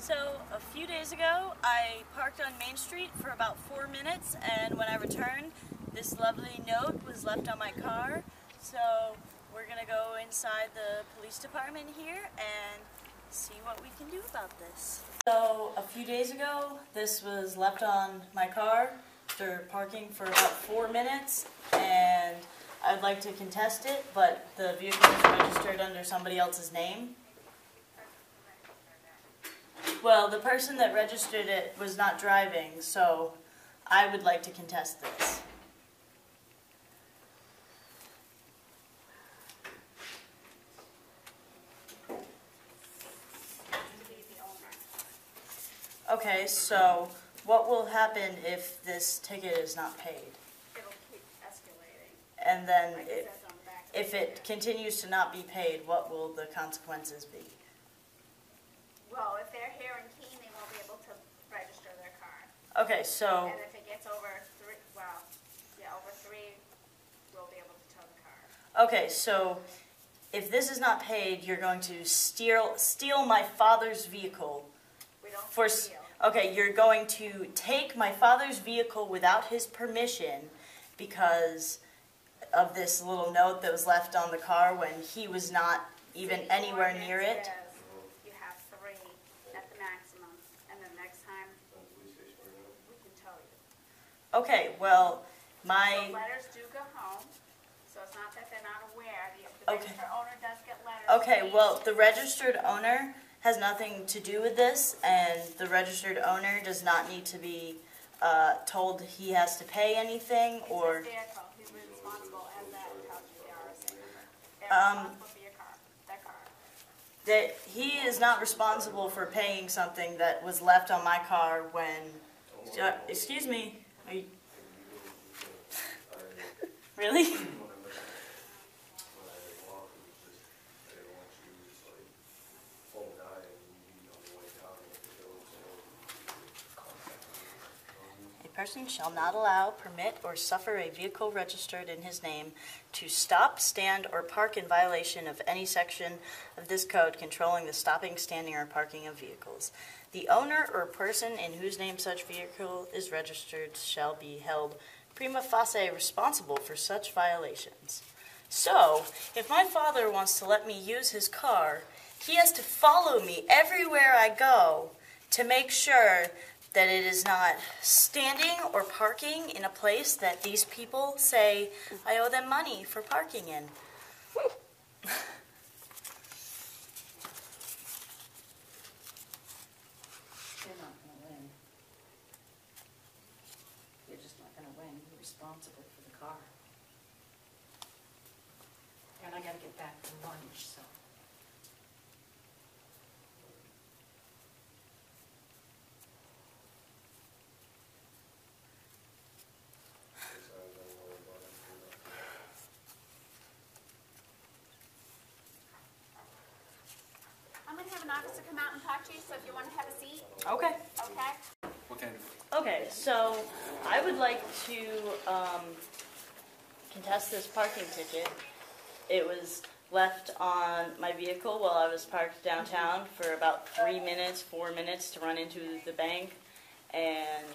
So a few days ago, I parked on Main Street for about 4 minutes, and when I returned, this lovely note was left on my car. So we're going to go inside the police department here and see what we can do about this. So a few days ago, this was left on my car after parking for about 4 minutes, and I'd like to contest it, but the vehicle is registered under somebody else's name. Well, the person that registered it was not driving, so I would like to contest this. Okay, so what will happen if this ticket is not paid? It'll keep escalating. And then Like it says on the back. if it continues to not be paid, what will the consequences be? Well, if they're here in Keene, they won't be able to register their car. Okay, so And if it gets over over 3, we'll be able to tow the car. okay, so if this is not paid, you're going to steal my father's vehicle. We don't For steal. okay, you're going to take my father's vehicle without his permission because of this little note that was left on the car when he was not even City anywhere near ordinance it. says you have 3 at the maximum, and then next time we can tow you. Okay, well, The my letters do go home, so it's not that they're not aware. The Okay. registered owner does get letters. okay, well, the registered owner has nothing to do with this, and the registered owner does not need to be told he has to pay anything It's or. his vehicle. He's responsible, as that tells you the RSA number. They're responsible for your car, their car. That he is not responsible for paying something that was left on my car when. Excuse me. Are you, really? A person shall not allow, permit, or suffer a vehicle registered in his name to stop, stand, or park in violation of any section of this code controlling the stopping, standing, or parking of vehicles. The owner or person in whose name such vehicle is registered shall be held prima facie responsible for such violations. So, if my father wants to let me use his car, he has to follow me everywhere I go to make sure that it is not standing or parking in a place that these people say I owe them money for parking in. You're not going to win. You're just not going to win. You're responsible for the car. And I got to get back to lunch, so. I'm going to have an officer come out and talk to you, so if you want to have a seat, Okay. okay? What kind of, Okay, so I would like to contest this parking ticket. It was left on my vehicle while I was parked downtown for about 3 minutes, 4 minutes to run into the bank. And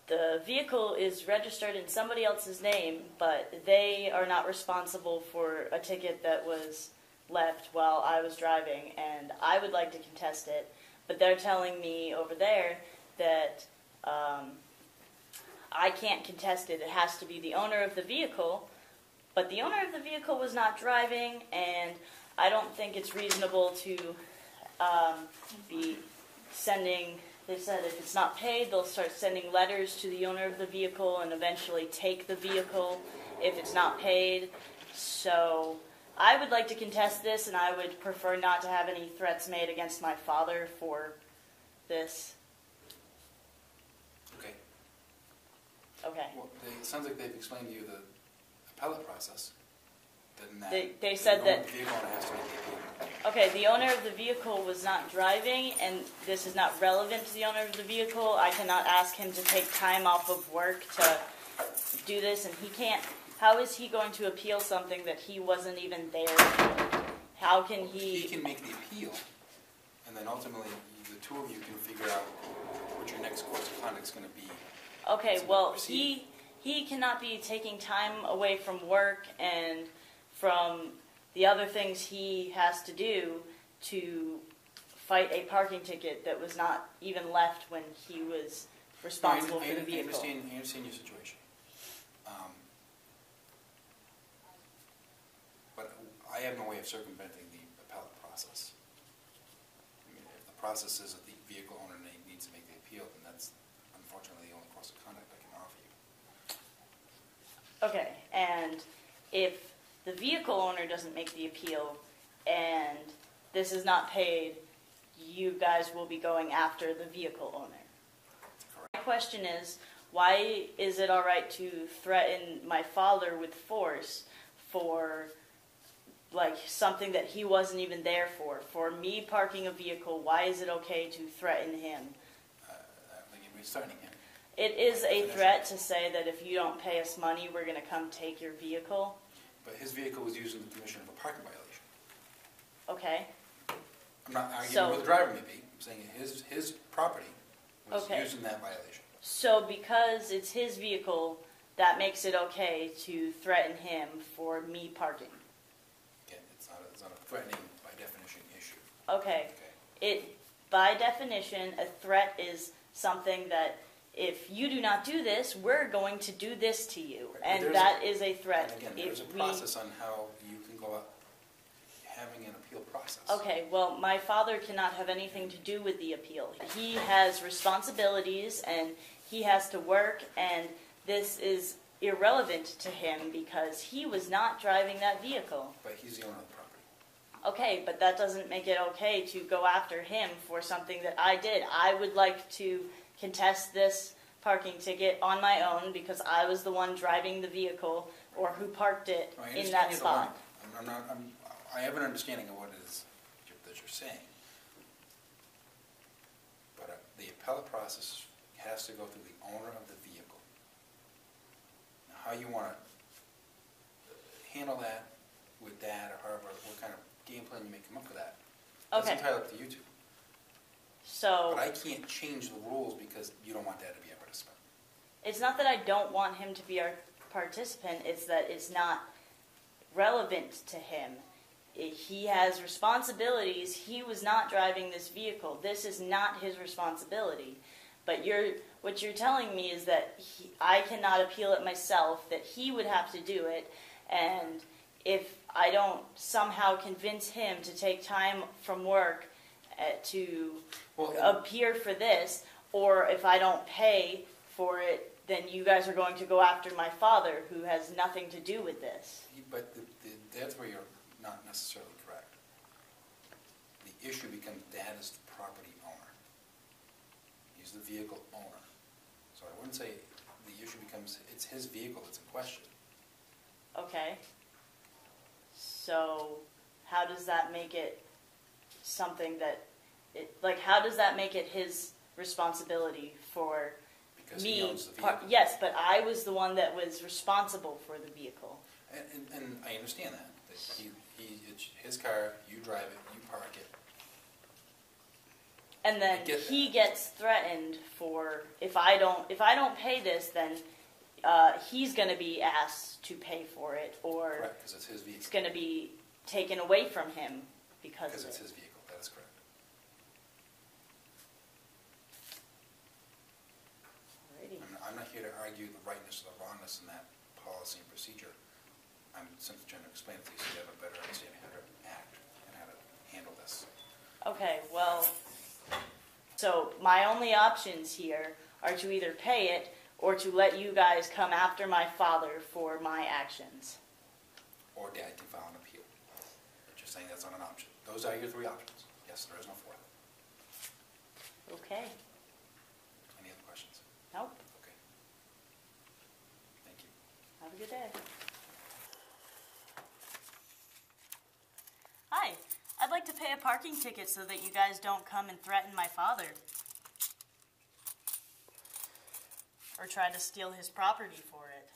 the vehicle is registered in somebody else's name, but they are not responsible for a ticket that was left while I was driving, and I would like to contest it. But they're telling me over there that I can't contest it. It has to be the owner of the vehicle. But the owner of the vehicle was not driving, and I don't think it's reasonable to be sending. They said if it's not paid, they'll start sending letters to the owner of the vehicle and eventually take the vehicle if it's not paid. So I would like to contest this, and I would prefer not to have any threats made against my father for this. okay. Okay. Well, it sounds like they've explained to you the appellate process. Doesn't that? They said that. The vehicle owner has to make the appeal. Okay, the owner of the vehicle was not driving, and this is not relevant to the owner of the vehicle. I cannot ask him to take time off of work to do this, and he can't. How is he going to appeal something that he wasn't even there? How can he? He can make the appeal. And then ultimately, the two of you can figure out what your next course of conduct is going to be. Okay, So well, proceed. he cannot be taking time away from work and from the other things he has to do to fight a parking ticket that was not even left when he was responsible for the vehicle. I understand your situation. But I have no way of circumventing the appellate process. I mean, if the process is that the vehicle owner needs to make the appeal, then that's unfortunately the only course of conduct I can offer you. Okay, and if the vehicle owner doesn't make the appeal and this is not paid, you guys will be going after the vehicle owner. Correct. My question is, why is it all right to threaten my father with force for like something that he wasn't even there for? For me parking a vehicle, why is it okay to threaten him? I think you're threatening him. It is a threat to say that if you don't pay us money, we're going to come take your vehicle. But his vehicle was used in the commission of a parking violation. Okay. I'm not arguing So- where the driver may be. I'm saying his property was Okay. used in that violation. So because it's his vehicle, that makes it okay to threaten him for me parking. Again, it's not a threatening by definition issue. Okay. Okay. By definition, a threat is something that if you do not do this, we're going to do this to you. Right, but And there's that is a threat. And again, there's a If we- process on how you can go out having an appeal process. Okay, well, my father cannot have anything to do with the appeal. He has responsibilities and he has to work, and this is irrelevant to him because he was not driving that vehicle. But he's the owner of the property. Okay, but that doesn't make it okay to go after him for something that I did. I would like to contest this parking ticket on my own because I was the one driving the vehicle or who parked it I in understand that the spot. line. I have an understanding of what it is that you're saying. But the appellate process has to go through the owner of the vehicle. Now, how you want to handle that with that, or however, what kind of game plan you may come up with that, that's Okay. entirely up to you two. So But I can't change the rules because you don't want Dad to be a participant. it's not that I don't want him to be our participant, it's that it's not relevant to him. He has responsibilities. He was not driving this vehicle. This is not his responsibility. But what you're telling me is that I cannot appeal it myself, that he would have to do it, and if I don't somehow convince him to take time from work to appear for this, or if I don't pay for it, then you guys are going to go after my father, who has nothing to do with this. But that's where you're not necessarily correct. The issue becomes Dad is the property owner. He's the vehicle owner. So I wouldn't say the issue becomes it's his vehicle that's in question. Okay. So how does that make it something that, how does that make it his responsibility for Because me? he owns the vehicle. Yes, but I was the one that was responsible for the vehicle. And I understand that. It's his car, you drive it, you park it. And then I get he that. gets threatened for if I don't pay this, then he's going to be asked to pay for it, or Correct, because it's his it's vehicle. going to be taken away from him because Because of it's it. his vehicle, that is correct. Alrighty. I'm not here to argue the rightness or the wrongness in that policy and procedure. I'm simply trying to explain it to you so you have a better understanding how to act and how to handle this. Okay, well, so my only options here are to either pay it or to let you guys come after my father for my actions. Or Dad can file an appeal. But you're saying that's not an option. Those are your three options. Yes, there is no fourth. Okay. Any other questions? Nope. Okay. Thank you. Have a good day. Hi. I'd like to pay a parking ticket so that you guys don't come and threaten my father. Or try to steal his property for it.